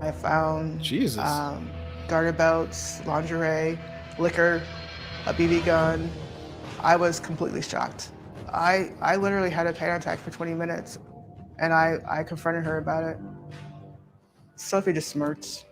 I found Jesus. garter belts, lingerie, liquor, a BB gun. I was completely shocked. I literally had a panic attack for 20 minutes, and I confronted her about it. Sophie just smirks.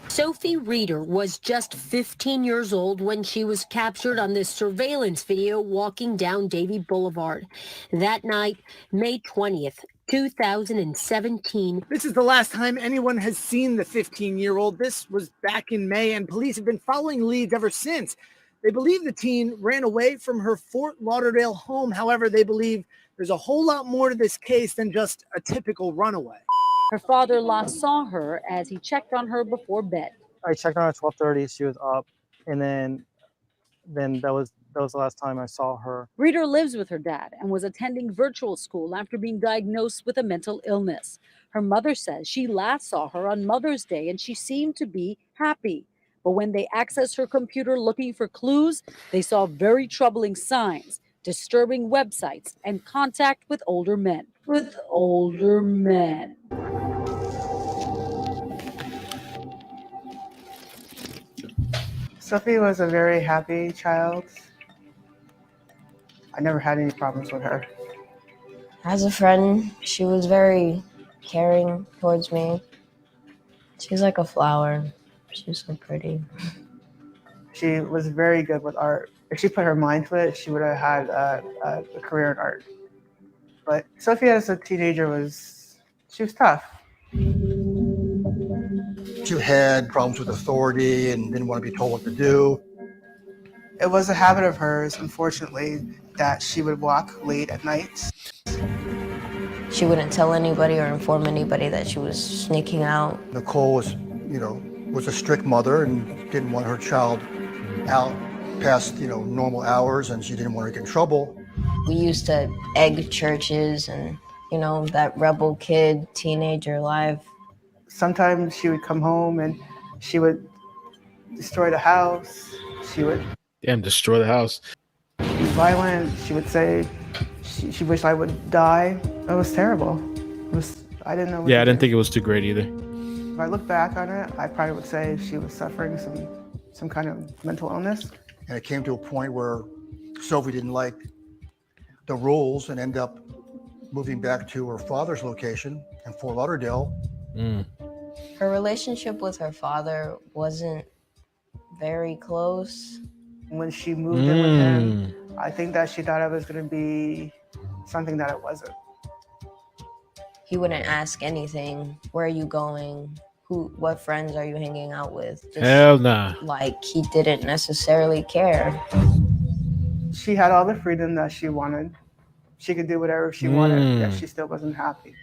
Sophie Reeder was just 15 years old when she was captured on this surveillance video walking down Davie Boulevard. That night, May 20th, 2017. This is the last time anyone has seen the 15-year-old. This was back in May, and police have been following leads ever since. They believe the teen ran away from her Fort Lauderdale home. However, they believe there's a whole lot more to this case than just a typical runaway. Her father last saw her as he checked on her before bed. I checked on her at 12:30. She was up, and then that was the last time I saw her. Reeder lives with her dad and was attending virtual school after being diagnosed with a mental illness. Her mother says she last saw her on Mother's Day and she seemed to be happy. But when they accessed her computer looking for clues, they saw very troubling signs, disturbing websites, and contact with older men. Sophie was a very happy child. I never had any problems with her. As a friend, she was very caring towards me. She's like a flower. She's so pretty. She was very good with art. If she put her mind to it, she would have had a career in art. But Sophie as a teenager was tough. She had problems with authority and didn't want to be told what to do. It was a habit of hers, unfortunately, that she would walk late at night. She wouldn't tell anybody or inform anybody that she was sneaking out. Nicole was a strict mother and didn't want her child out past, normal hours, and she didn't want her to get in trouble. We used to egg churches and, that rebel kid, teenager life. Sometimes she would come home and she would destroy the house. She would destroy the house. Be violent. She would say she wished I would die. It was terrible. I didn't know. Yeah, I didn't think it was too great either. If I look back on it, I probably would say she was suffering some kind of mental illness. And it came to a point where Sophie didn't like the rules and ended up moving back to her father's location in Fort Lauderdale. Her relationship with her father wasn't very close. When she moved in with him, I think that she thought it was going to be something that it wasn't. He wouldn't ask anything. Where are you going? What friends are you hanging out with? Just, hell nah. Like he didn't necessarily care. She had all the freedom that she wanted. She could do whatever she wanted, yet she still wasn't happy.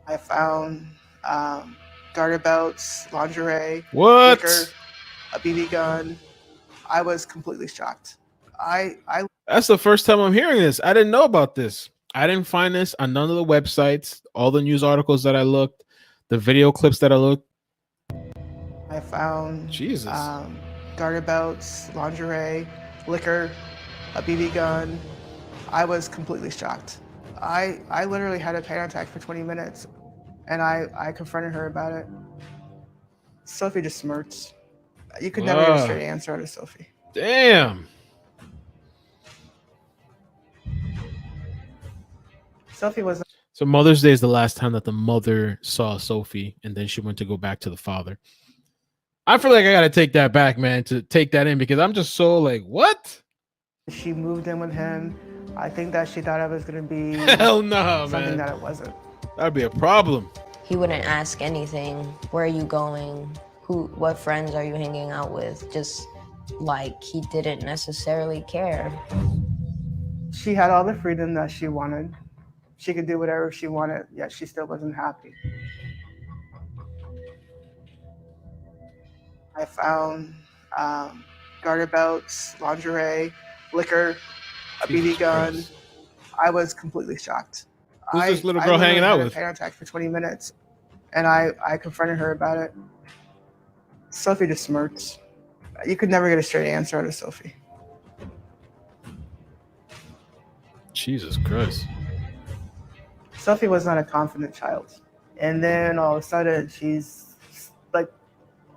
I found garter belts, lingerie, liquor, a BB gun. I was completely shocked. That's the first time I'm hearing this. I didn't know about this. I didn't find this on none of the websites, all the news articles that I looked, the video clips that I looked. I found Jesus. Garter belts, lingerie, liquor, a BB gun. I was completely shocked. I literally had a panic attack for 20 minutes, and I confronted her about it. Sophie just smirks. You could never get a straight answer out of Sophie. Damn. Sophie was. So Mother's Day is the last time that the mother saw Sophie, and then she went to go back to the father. I feel like I got to take that back, man, to take that in, because I'm just so like, what? She moved in with him. I think that she thought it was going to be hell no, something man. that it wasn't. That'd be a problem. He wouldn't ask anything. Where are you going? What friends are you hanging out with? Just like he didn't necessarily care. She had all the freedom that she wanted. She could do whatever she wanted, yet she still wasn't happy. I found garter belts, lingerie, liquor, a BB gun. I was completely shocked. Who's this little girl hanging out with? I had a panic attack for 20 minutes, and I confronted her about it. Sophie just smirks. You could never get a straight answer out of Sophie. Jesus Christ. Sophie was not a confident child. And then all of a sudden, she's like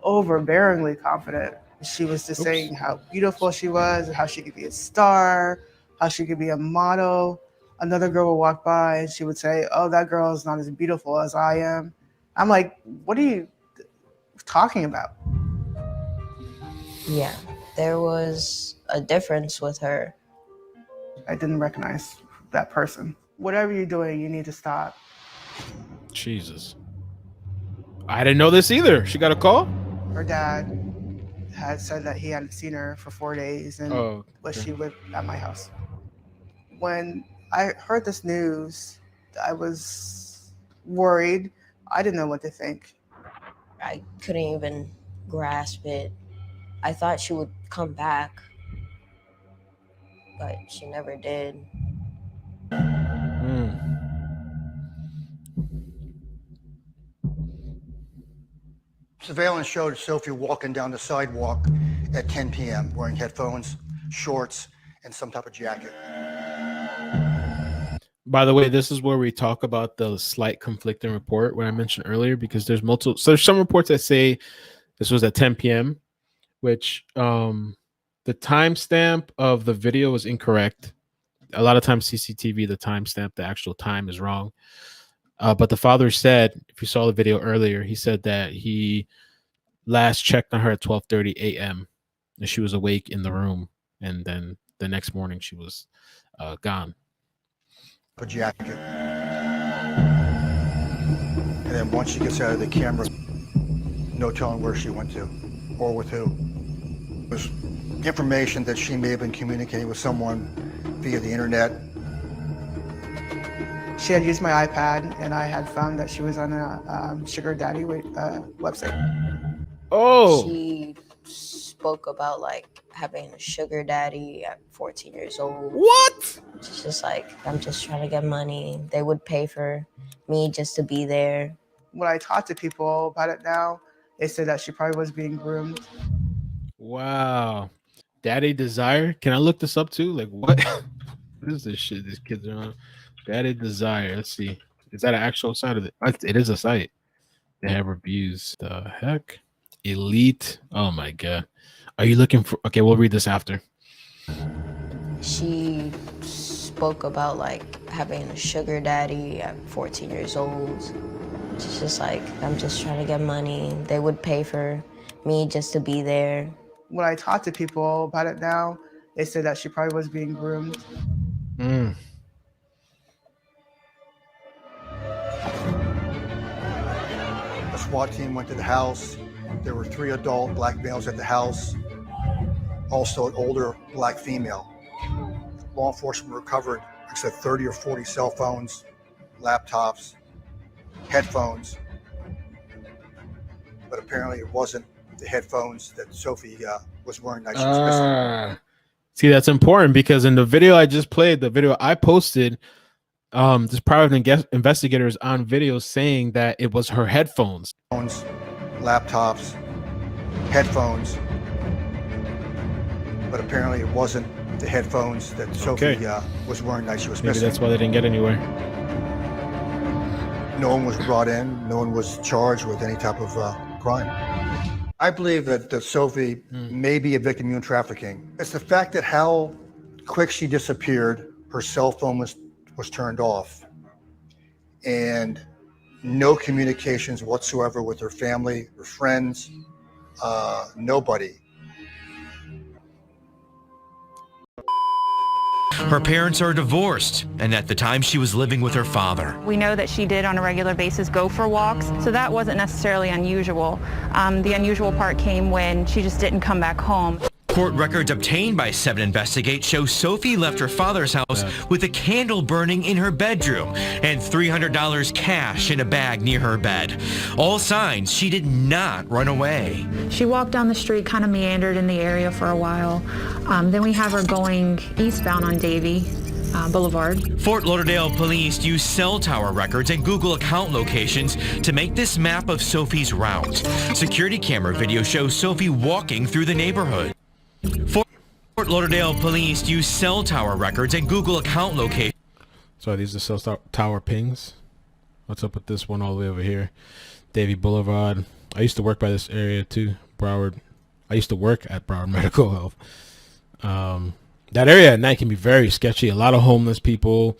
overbearingly confident. She was just saying how beautiful she was, and how she could be a star, how she could be a model. Another girl would walk by and she would say, "Oh, that girl is not as beautiful as I am." I'm like, what are you talking about? Yeah, there was a difference with her. I didn't recognize that person. Whatever you're doing, you need to stop. Jesus. I didn't know this either. She got a call? Her dad had said that he hadn't seen her for 4 days and but she lived at my house. When I heard this news, I was worried. I didn't know what to think. I couldn't even grasp it. I thought she would come back, but she never did. Surveillance showed Sophie walking down the sidewalk at 10 p.m. wearing headphones, shorts, and some type of jacket. By the way, this is where we talk about the slight conflicting report when I mentioned earlier, because there's multiple. So there's some reports that say this was at 10 p.m., which the timestamp of the video is incorrect. A lot of times CCTV, the timestamp, the actual time is wrong. But the father said, if you saw the video earlier, he said that he last checked on her at 12:30 a.m. and she was awake in the room, and then the next morning she was gone. A jacket. And then once she gets out of the camera, no telling where she went to or with who. There's information that she may have been communicating with someone via the internet. She had used my iPad, and I had found that she was on a sugar daddy website. Oh! She spoke about like having a sugar daddy at 14 years old. What? She's just like, I'm just trying to get money. They would pay for me just to be there. When I talk to people about it now, they say that she probably was being groomed. Wow. Daddy Desire? Can I look this up too? Like, what? What is this shit these kids are on? Daddy Desire. Let's see. Is that an actual site of it? It is a site. They have reviews. The heck? Elite. Oh my god. Are you looking for? Okay, we'll read this after. She spoke about like having a sugar daddy at 14 years old. She's just like, I'm just trying to get money. They would pay for me just to be there. When I talk to people about it now, they say that she probably was being groomed. Mm. The SWAT team went to the house. There were 3 adult black males at the house, also an older black female. Law enforcement recovered, like I said, 30 or 40 cell phones, laptops, headphones. But apparently it wasn't the headphones that Sophie was wearing that she was missing. See, that's important because in the video I just played, the video I posted, this private investigators on video saying that it was her headphones. Phones, laptops, headphones. But apparently it wasn't the headphones that Sophie was wearing that she was Maybe missing. that's why they didn't get anywhere. No one was brought in. No one was charged with any type of crime. I believe that Sophie may be a victim of human trafficking. It's the fact that how quick she disappeared, her cell phone was turned off, and no communications whatsoever with her family, her friends, nobody. Her parents are divorced, and at the time she was living with her father. We know that she did on a regular basis go for walks, so that wasn't necessarily unusual. The unusual part came when she just didn't come back home. Court records obtained by 7 Investigate show Sophie left her father's house with a candle burning in her bedroom and $300 cash in a bag near her bed. All signs she did not run away. She walked down the street, kind of meandered in the area for a while. Then we have her going eastbound on Davie Boulevard. Fort Lauderdale police used cell tower records and Google account locations to make this map of Sophie's route. Security camera video shows Sophie walking through the neighborhood. Fort Lauderdale police used cell tower records and Google account locations. So these are cell tower pings. What's up with this one all the way over here? Davie Boulevard. I used to work by this area too. Broward. I used to work at Broward Medical Health. That area at night can be very sketchy. A lot of homeless people.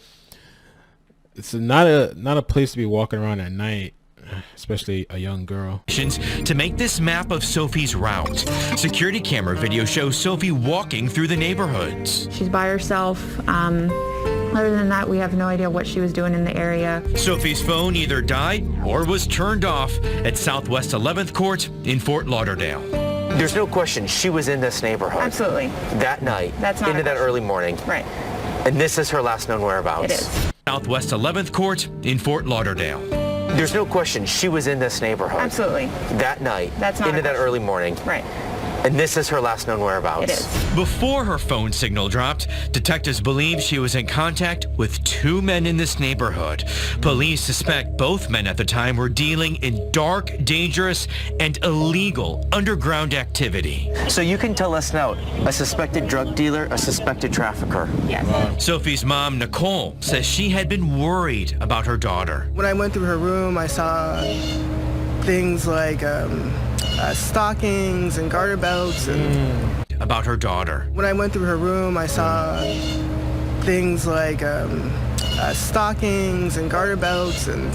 It's not a place to be walking around at night, especially a young girl. To make this map of Sophie's route, security camera video shows Sophie walking through the neighborhoods. She's by herself. Other than that, we have no idea what she was doing in the area. Sophie's phone either died or was turned off at Southwest 11th Court in Fort Lauderdale. There's no question she was in this neighborhood. Absolutely. That night. That's not into that early morning. Right. And this is her last known whereabouts. It is. Southwest 11th Court in Fort Lauderdale. There's no question she was in this neighborhood. Absolutely. That night. That's not into that early morning. Right. And this is her last known whereabouts. It is. Before her phone signal dropped, detectives believe she was in contact with two men in this neighborhood. Police suspect both men at the time were dealing in dark, dangerous, and illegal underground activity. So you can tell us now, a suspected drug dealer, a suspected trafficker. Yes. Sophie's mom, Nicole, says she had been worried about her daughter. When I went through her room, I saw things like stockings and garter belts. And about her daughter. when I went through her room, I saw things like stockings and garter belts and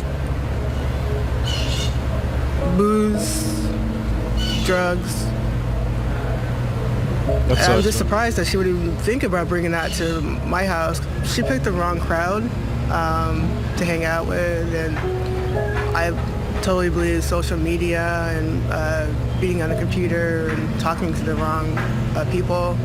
booze, drugs. And I'm just surprised that she would even think about bringing that to my house. She picked the wrong crowd to hang out with, and I totally believe social media and being on a computer and talking to the wrong people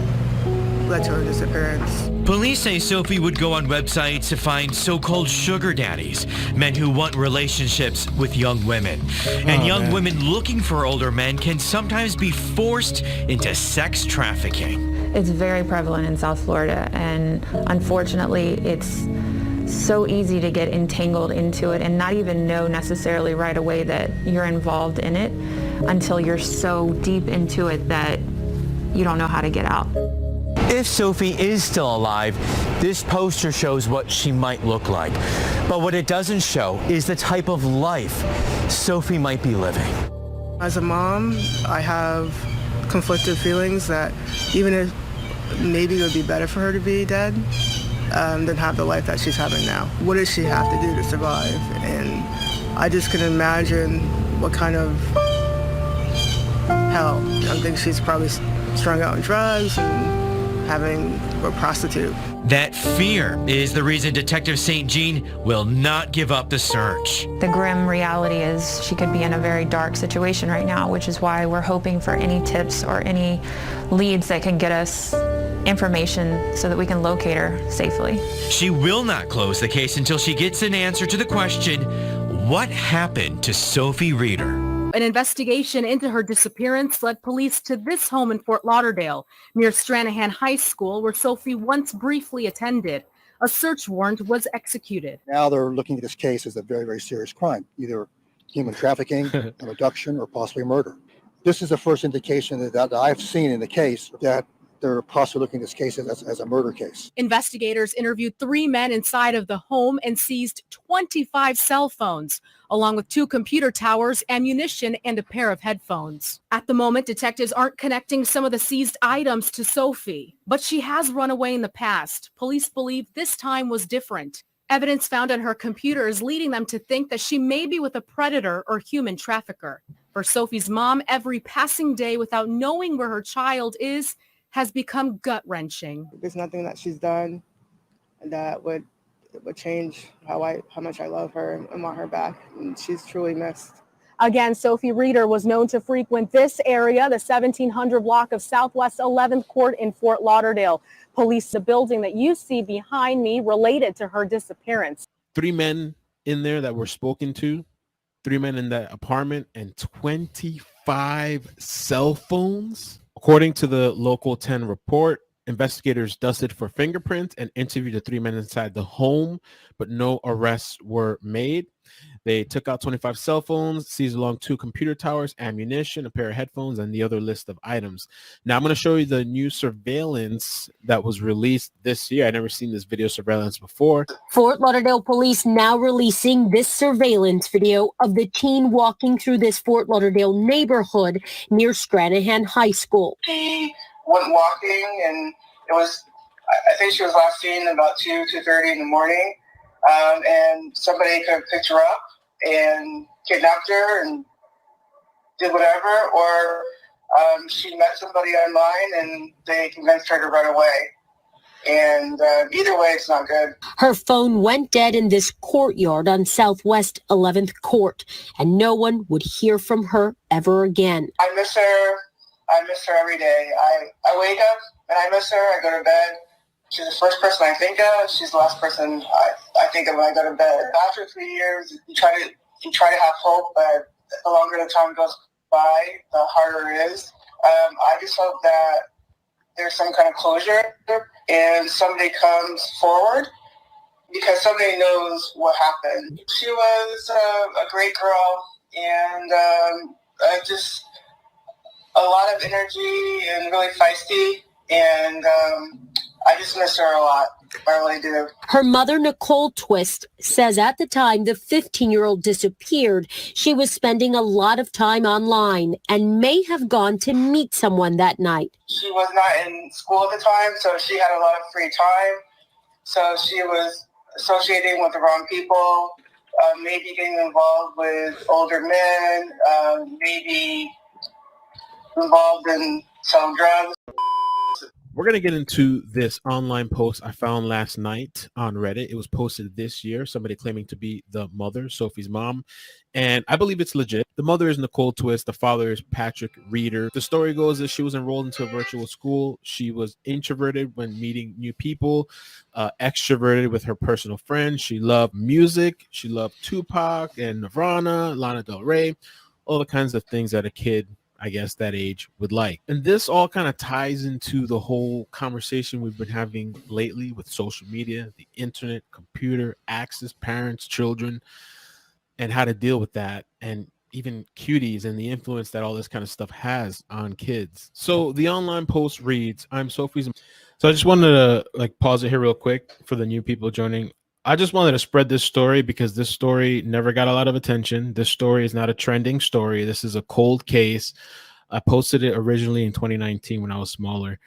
led to her disappearance. Police say Sophie would go on websites to find so-called sugar daddies, men who want relationships with young women. And young women looking for older men can sometimes be forced into sex trafficking. It's very prevalent in South Florida, and unfortunately, it's so easy to get entangled into it and not even know necessarily right away that you're involved in it until you're so deep into it that you don't know how to get out. If Sophie is still alive, this poster shows what she might look like. But what it doesn't show is the type of life Sophie might be living. As a mom, I have conflicted feelings that even if maybe it would be better for her to be dead than have the life that she's having now. What does she have to do to survive? And I just can imagine what kind of hell. I think she's probably strung out on drugs and having a prostitute. That fear is the reason Detective St. Jean will not give up the search. The grim reality is she could be in a very dark situation right now, which is why we're hoping for any tips or any leads that can get us information so that we can locate her safely. She will not close the case until she gets an answer to the question, what happened to Sophie Reeder? An investigation into her disappearance led police to this home in Fort Lauderdale, near Stranahan High School, where Sophie once briefly attended. A search warrant was executed. Now they're looking at this case as a very, very serious crime, either human trafficking, abduction, or possibly murder. This is the first indication that I've seen in the case that they're possibly looking at this case as a murder case. Investigators interviewed 3 men inside of the home and seized 25 cell phones, along with 2 computer towers, ammunition, and a pair of headphones. At the moment, detectives aren't connecting some of the seized items to Sophie, but she has run away in the past. Police believe this time was different. Evidence found on her computer is leading them to think that she may be with a predator or human trafficker. For Sophie's mom, every passing day without knowing where her child is has become gut-wrenching. There's nothing that she's done that would change how much I love her and want her back. And she's truly missed. Again, Sophie Reeder was known to frequent this area, the 1700 block of Southwest 11th Court in Fort Lauderdale. Police, the building that you see behind me, related to her disappearance. 3 men in there that were spoken to, 3 men in that apartment, and 25 cell phones. According to the Local 10 report, Investigators dusted for fingerprints and interviewed the 3 men inside the home, but no arrests were made. They took out 25 cell phones, seized along 2 computer towers, ammunition, a pair of headphones, and the other list of items. Now I'm going to show you the new surveillance that was released this year. I've never seen this video surveillance before. Fort Lauderdale police now releasing this surveillance video of the teen walking through this Fort Lauderdale neighborhood near Stranahan High School. She went walking, and I think she was last seen about 2:30 in the morning. And somebody could have picked her up and kidnapped her and did whatever, or she met somebody online and they convinced her to run away. And either way, it's not good. Her phone went dead in this courtyard on Southwest 11th Court, and no one would hear from her ever again. I miss her. I miss her every day. I wake up and I miss her. I go to bed. She's the first person I think of. She's the last person I think of when I go to bed. After 3 years, you try to have hope, but the longer the time goes by, the harder it is. I just hope that there's some kind of closure and somebody comes forward, because somebody knows what happened. She was a great girl, and just a lot of energy and really feisty, and I just miss her a lot. I really do. Her mother, Nicole Twist, says at the time the 15-year-old disappeared, she was spending a lot of time online and may have gone to meet someone that night. She was not in school at the time, so she had a lot of free time. So she was associating with the wrong people, maybe getting involved with older men, maybe involved in selling drugs. We're going to get into this online post I found last night on Reddit. It was posted this year, somebody claiming to be the mother, Sophie's mom. And I believe it's legit. The mother is Nicole Twist. The father is Patrick Reeder. The story goes that she was enrolled into a virtual school. She was introverted when meeting new people, extroverted with her personal friends. She loved music. She loved Tupac and Nirvana, Lana Del Rey, all the kinds of things that a kid, I guess, that age would like. And this all kind of ties into the whole conversation we've been having lately with social media, the internet, computer, access, parents, children, and how to deal with that, and even cuties and the influence that all this kind of stuff has on kids. So the online post reads, I'm Sophie's. So I just wanted to pause it here real quick for the new people joining. I just wanted to spread this story because this story never got a lot of attention. This story is not a trending story. This is a cold case. I posted it originally in 2019 when I was smaller.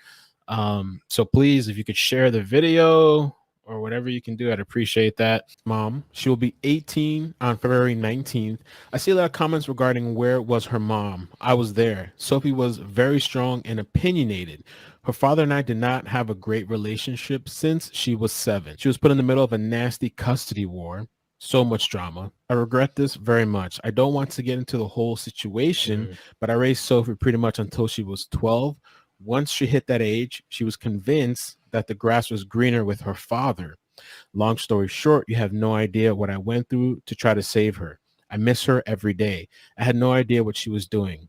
So please, if you could share the video or whatever you can do, I'd appreciate that. Mom, she will be 18 on February 19th. I see a lot of comments regarding where was her mom. I was there. Sophie was very strong and opinionated. Her father and I did not have a great relationship since she was 7. She was put in the middle of a nasty custody war. So much drama. I regret this very much. I don't want to get into the whole situation, but I raised Sophie pretty much until she was 12. Once she hit that age, she was convinced that the grass was greener with her father. Long story short, you have no idea what I went through to try to save her. I miss her every day. I had no idea what she was doing.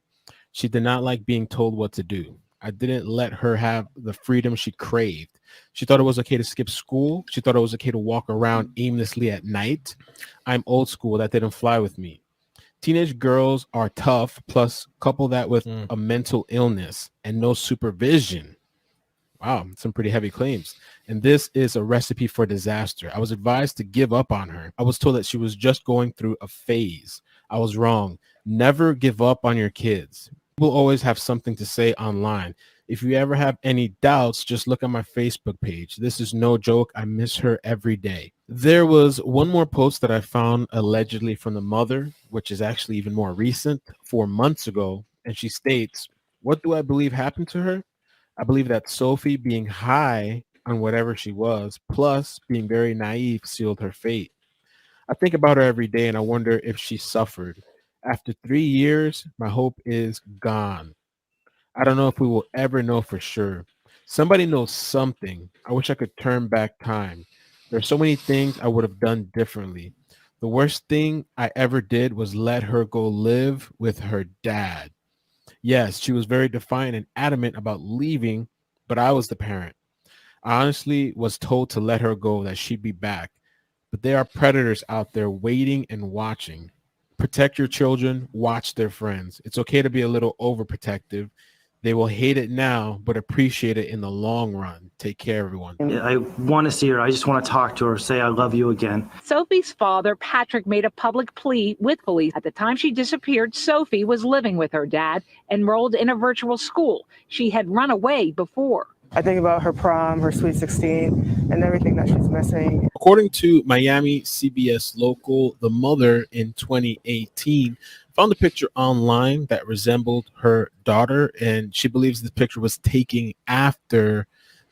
She did not like being told what to do. I didn't let her have the freedom she craved. She thought it was okay to skip school. She thought it was okay to walk around aimlessly at night. I'm old school. That didn't fly with me. Teenage girls are tough, plus couple that with a mental illness and no supervision. Wow, some pretty heavy claims. And this is a recipe for disaster. I was advised to give up on her. I was told that she was just going through a phase. I was wrong. Never give up on your kids. People always have something to say online. If you ever have any doubts, just look at my Facebook page. This is no joke. I miss her every day. There was one more post that I found allegedly from the mother, which is actually even more recent, 4 months ago. And she states, what do I believe happened to her? I believe that Sophie being high on whatever she was, plus being very naive, sealed her fate. I think about her every day and I wonder if she suffered. After 3 years, my hope is gone. I don't know if we will ever know for sure. Somebody knows something. I wish I could turn back time. There's so many things I would have done differently. The worst thing I ever did was let her go live with her dad. Yes, she was very defiant and adamant about leaving, but I was the parent. I honestly was told to let her go, that she'd be back. But there are predators out there waiting and watching. Protect your children, watch their friends. It's okay to be a little overprotective. They will hate it now, but appreciate it in the long run. Take care, everyone. I want to see her. I just want to talk to her, say I love you again. Sophie's father, Patrick, made a public plea with police. At the time she disappeared, Sophie was living with her dad, enrolled in a virtual school. She had run away before. I think about her prom, her Sweet 16, and everything that she's missing. According to Miami CBS Local, the mother in 2018 found a picture online that resembled her daughter, and she believes this picture was taken after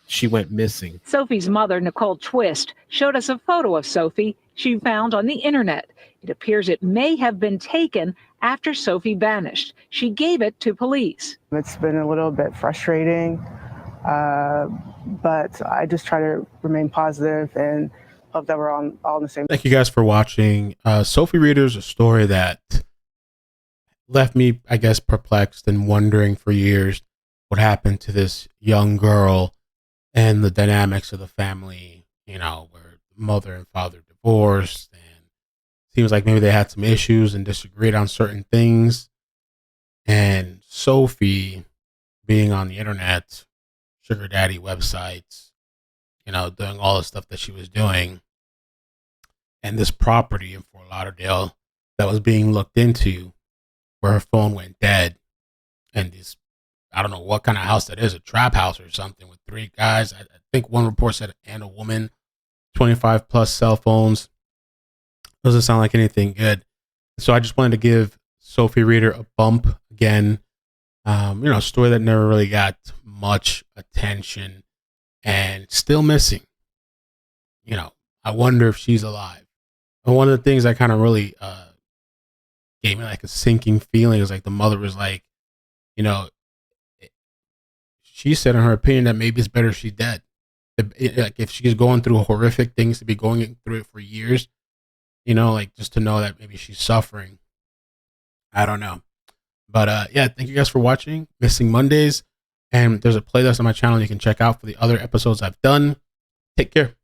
she went missing. Sophie's mother, Nicole Twist, showed us a photo of Sophie she found on the internet. It appears it may have been taken after Sophie vanished. She gave it to police. It's been a little bit frustrating, but I just try to remain positive and hope that we're all on the same. Thank you guys for watching. Sophie Reader's a story that left me, I guess, perplexed and wondering for years what happened to this young girl and the dynamics of the family, you know, where mother and father divorced, and seems like maybe they had some issues and disagreed on certain things. And Sophie being on the internet, sugar daddy websites, you know, doing all the stuff that she was doing, and this property in Fort Lauderdale that was being looked into, where her phone went dead, and this, I don't know what kind of house that is, a trap house or something, with 3 guys. I think one report said, and a woman, 25 plus cell phones. Doesn't sound like anything good. So I just wanted to give Sophie Reader a bump again. You know, a story that never really got much attention and still missing. You know, I wonder if she's alive. And one of the things that kind of really gave me like a sinking feeling is like the mother was like, you know, she said in her opinion that maybe it's better she's dead. Like if she's going through horrific things, to be going through it for years, you know, like just to know that maybe she's suffering. I don't know. But yeah, thank you guys for watching Missing Mondays. And there's a playlist on my channel you can check out for the other episodes I've done. Take care.